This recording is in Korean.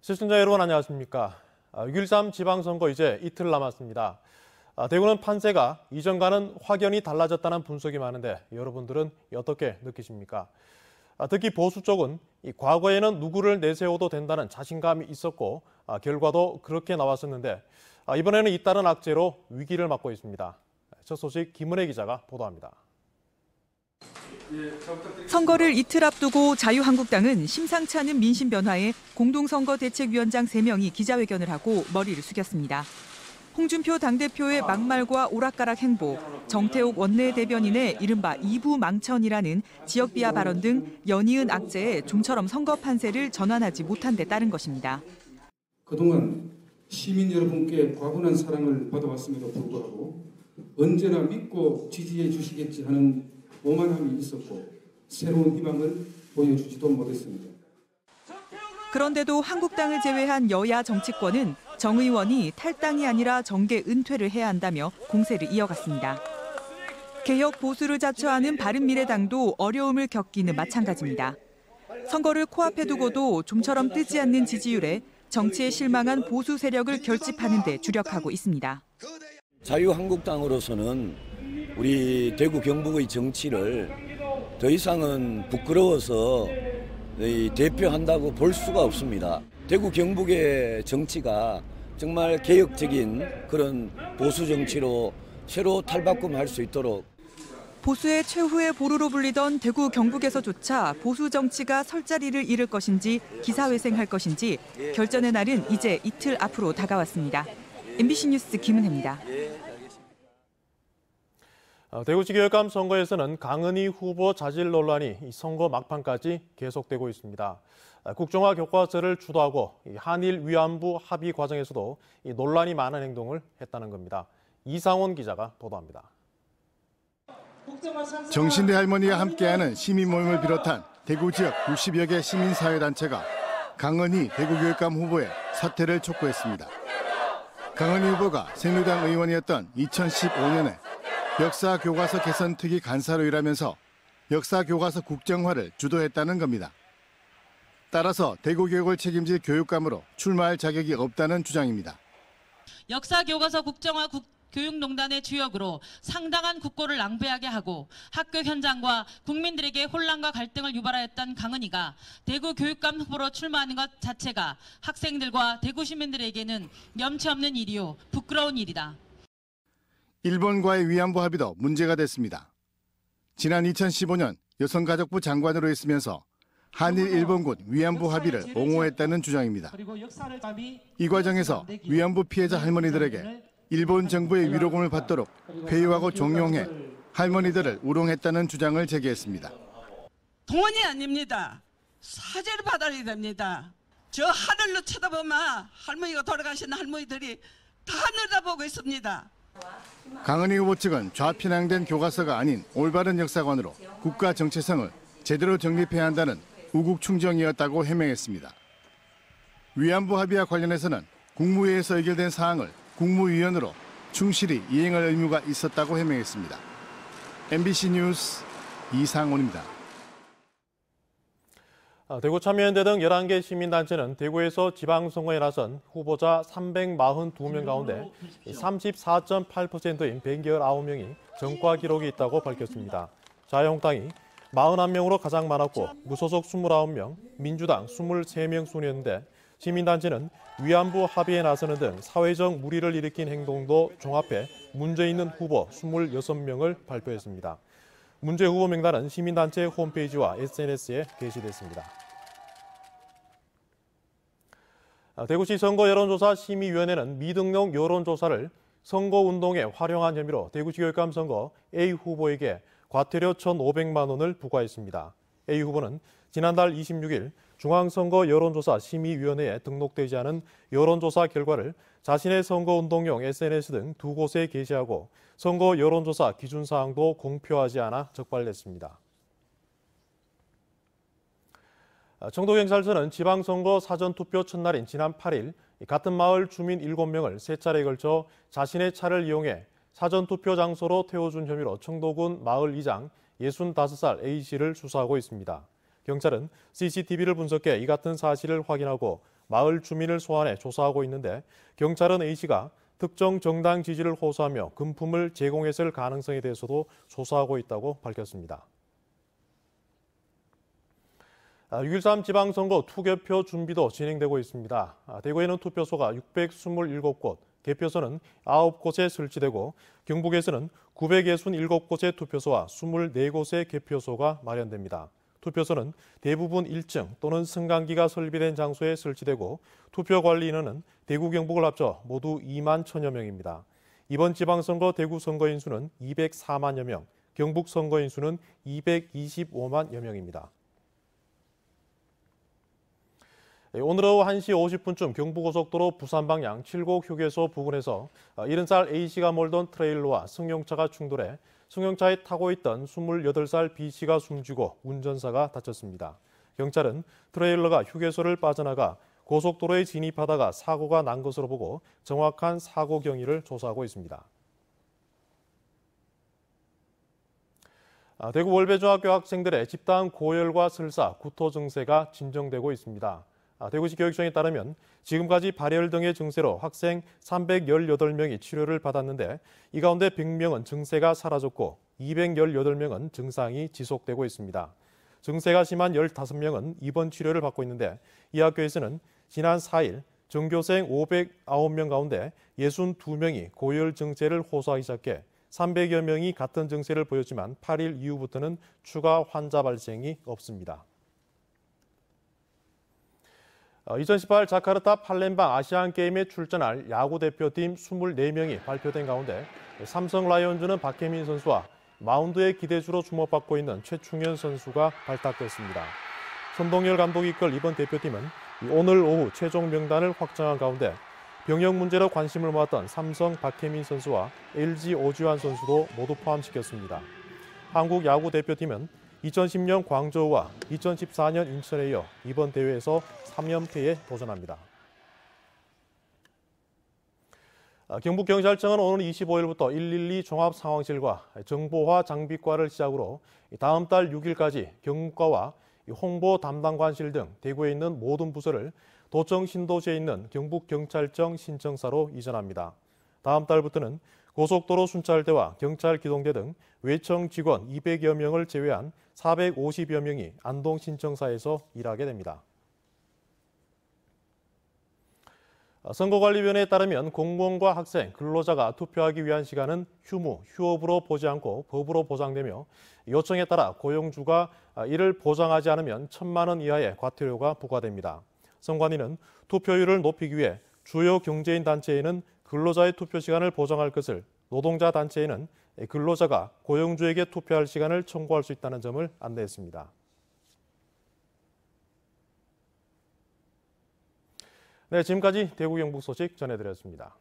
시청자 여러분 안녕하십니까. 6.13 지방선거 이제 이틀 남았습니다. 대구는 판세가 이전과는 확연히 달라졌다는 분석이 많은데 여러분들은 어떻게 느끼십니까? 특히 보수 쪽은 과거에는 누구를 내세워도 된다는 자신감이 있었고 결과도 그렇게 나왔었는데 이번에는 잇따른 악재로 위기를 맞고 있습니다. 첫 소식 김은혜 기자가 보도합니다. 선거를 이틀 앞두고 자유한국당은 심상치 않은 민심 변화에 공동선거대책위원장 3명이 기자회견을 하고 머리를 숙였습니다. 홍준표 당대표의 막말과 오락가락 행보, 정태욱 원내대변인의 이른바 이부 망천이라는 지역 비하 발언 등 연이은 악재에 좀처럼 선거 판세를 전환하지 못한 데 따른 것입니다. 그동안 시민 여러분께 과분한 사랑을 받아왔음에도 불구하고 언제나 믿고 지지해 주시겠지 하는 오만함이 있었고 새로운 희망을 보여주지도 못했습니다. 그런데도 한국당을 제외한 여야 정치권은 정 의원이 탈당이 아니라 정계 은퇴를 해야 한다며 공세를 이어갔습니다. 개혁 보수를 자처하는 바른미래당도 어려움을 겪기는 마찬가지입니다. 선거를 코앞에 두고도 좀처럼 뜨지 않는 지지율에 정치에 실망한 보수 세력을 결집하는 데 주력하고 있습니다. 자유한국당으로서는 우리 대구 경북의 정치를 더 이상은 부끄러워서 대표한다고 볼 수가 없습니다. 대구 경북의 정치가 정말 개혁적인 그런 보수 정치로 새로 탈바꿈할 수 있도록. 보수의 최후의 보루로 불리던 대구 경북에서조차 보수 정치가 설 자리를 잃을 것인지 기사회생할 것인지 결전의 날은 이제 이틀 앞으로 다가왔습니다. MBC 뉴스 김은혜입니다. 대구지교육감 선거에서는 강은희 후보 자질 논란이 선거 막판까지 계속되고 있습니다. 국정화 교과서를 주도하고 한일 위안부 합의 과정에서도 논란이 많은 행동을 했다는 겁니다. 이상원 기자가 보도합니다. 정신대 할머니와 함께하는 시민 모임을 비롯한 대구 지역 60여 개 시민사회단체가 강은희 대구교육감 후보의 사퇴를 촉구했습니다. 강은희 후보가 새누리당 의원이었던 2015년에 역사교과서 개선 특위 간사로 일하면서 역사교과서 국정화를 주도했다는 겁니다. 따라서 대구교육을 책임질 교육감으로 출마할 자격이 없다는 주장입니다. 역사교과서 국정화 교육농단의 주역으로 상당한 국고를 낭비하게 하고 학교 현장과 국민들에게 혼란과 갈등을 유발하였던 강은희가 대구 교육감 후보로 출마하는 것 자체가 학생들과 대구 시민들에게는 염치 없는 일이요 부끄러운 일이다. 일본과의 위안부 합의도 문제가 됐습니다. 지난 2015년 여성가족부 장관으로 있으면서 한일 일본군 위안부 합의를 옹호했다는 주장입니다. 이 과정에서 위안부 피해자 할머니들에게 일본 정부의 위로금을 받도록 회유하고 종용해 할머니들을 우롱했다는 주장을 제기했습니다. 동원이 아닙니다. 사죄를 받아야 됩니다. 저 하늘로 쳐다보면 할머니가 돌아가신 할머니들이 다 내다보고 있습니다. 강은희 후보 측은 좌편향된 교과서가 아닌 올바른 역사관으로 국가 정체성을 제대로 정립해야 한다는 우국충정이었다고 해명했습니다. 위안부 합의와 관련해서는 국무회의에서 의결된 사항을 국무위원으로 충실히 이행할 의무가 있었다고 해명했습니다. MBC 뉴스 이상원입니다. 대구 참여연대 등 11개 시민단체는 대구에서 지방선거에 나선 후보자 342명 가운데 34.8%인 119명이 전과 기록이 있다고 밝혔습니다. 자유한국당이 41명으로 가장 많았고 무소속 29명, 민주당 23명 순이었는데 시민단체는 위안부 합의에 나서는 등 사회적 물의를 일으킨 행동도 종합해 문제 있는 후보 26명을 발표했습니다. 문제 후보 명단은 시민단체 홈페이지와 SNS에 게시됐습니다. 대구시 선거 여론조사 심의위원회는 미등록 여론조사를 선거운동에 활용한 혐의로 대구시 교육감 선거 A 후보에게 과태료 1,500만 원을 부과했습니다. A 후보는 지난달 26일 중앙선거 여론조사 심의위원회에 등록되지 않은 여론조사 결과를 자신의 선거운동용 SNS 등 2곳에 게시하고 선거 여론조사 기준사항도 공표하지 않아 적발됐습니다. 청도경찰서는 지방선거 사전투표 첫날인 지난 8일 같은 마을 주민 7명을 3차례에 걸쳐 자신의 차를 이용해 사전투표 장소로 태워준 혐의로 청도군 마을 이장 65살 A씨를 수사하고 있습니다. 경찰은 CCTV를 분석해 이 같은 사실을 확인하고 마을 주민을 소환해 조사하고 있는데 경찰은 A씨가 특정 정당 지지를 호소하며 금품을 제공했을 가능성에 대해서도 조사하고 있다고 밝혔습니다. 6.13 지방선거 투개표 준비도 진행되고 있습니다. 대구에는 투표소가 627곳, 개표소는 9곳에 설치되고 경북에서는 967곳의 투표소와 24곳의 개표소가 마련됩니다. 투표소는 대부분 1층 또는 승강기가 설비된 장소에 설치되고 투표 관리 인원은 대구 경북을 합쳐 모두 2만 1천여 명입니다. 이번 지방선거 대구 선거인 수는 204만여 명, 경북 선거인 수는 225만여 명입니다. 오늘 오후 1시 50분쯤 경부고속도로 부산 방향 칠곡 휴게소 부근에서 70살 A씨가 몰던 트레일러와 승용차가 충돌해 승용차에 타고 있던 28살 B씨가 숨지고 운전사가 다쳤습니다. 경찰은 트레일러가 휴게소를 빠져나가 고속도로에 진입하다가 사고가 난 것으로 보고 정확한 사고 경위를 조사하고 있습니다. 대구 월배중학교 학생들의 집단 고열과 설사, 구토 증세가 진정되고 있습니다. 대구시 교육청에 따르면 지금까지 발열 등의 증세로 학생 318명이 치료를 받았는데 이 가운데 100명은 증세가 사라졌고 218명은 증상이 지속되고 있습니다. 증세가 심한 15명은 입원 치료를 받고 있는데 이 학교에서는 지난 4일 전교생 509명 가운데 62명이 고열 증세를 호소하기 시작해 300여 명이 같은 증세를 보였지만 8일 이후부터는 추가 환자 발생이 없습니다. 2018 자카르타 팔렘방 아시안게임에 출전할 야구 대표팀 24명이 발표된 가운데 삼성 라이온즈는 박혜민 선수와 마운드의 기대주로 주목받고 있는 최충현 선수가 발탁됐습니다. 손동열 감독이 이끌 이번 대표팀은 오늘 오후 최종 명단을 확정한 가운데 병역 문제로 관심을 모았던 삼성 박혜민 선수와 LG 오지환 선수도 모두 포함시켰습니다. 한국 야구 대표팀은 2010년 광저우와 2014년 인천에 이어 이번 대회에서 3연패에 도전합니다. 경북경찰청은 오늘 25일부터 112 종합상황실과 정보화 장비과를 시작으로 다음 달 6일까지 경북과와 홍보 담당관실 등 대구에 있는 모든 부서를 도청 신도시에 있는 경북경찰청 신청사로 이전합니다. 다음 달부터는 고속도로 순찰대와 경찰 기동대 등 외청 직원 200여 명을 제외한 450여 명이 안동 신청사에서 일하게 됩니다. 선거관리위원회에 따르면 공무원과 학생, 근로자가 투표하기 위한 시간은 휴무, 휴업으로 보지 않고 법으로 보장되며 요청에 따라 고용주가 이를 보장하지 않으면 1,000만 원 이하의 과태료가 부과됩니다. 선관위는 투표율을 높이기 위해 주요 경제인 단체에는 근로자의 투표 시간을 보장할 것을, 노동자 단체에는 근로자가 고용주에게 투표할 시간을 청구할 수 있다는 점을 안내했습니다. 네, 지금까지 대구 경북 소식 전해드렸습니다.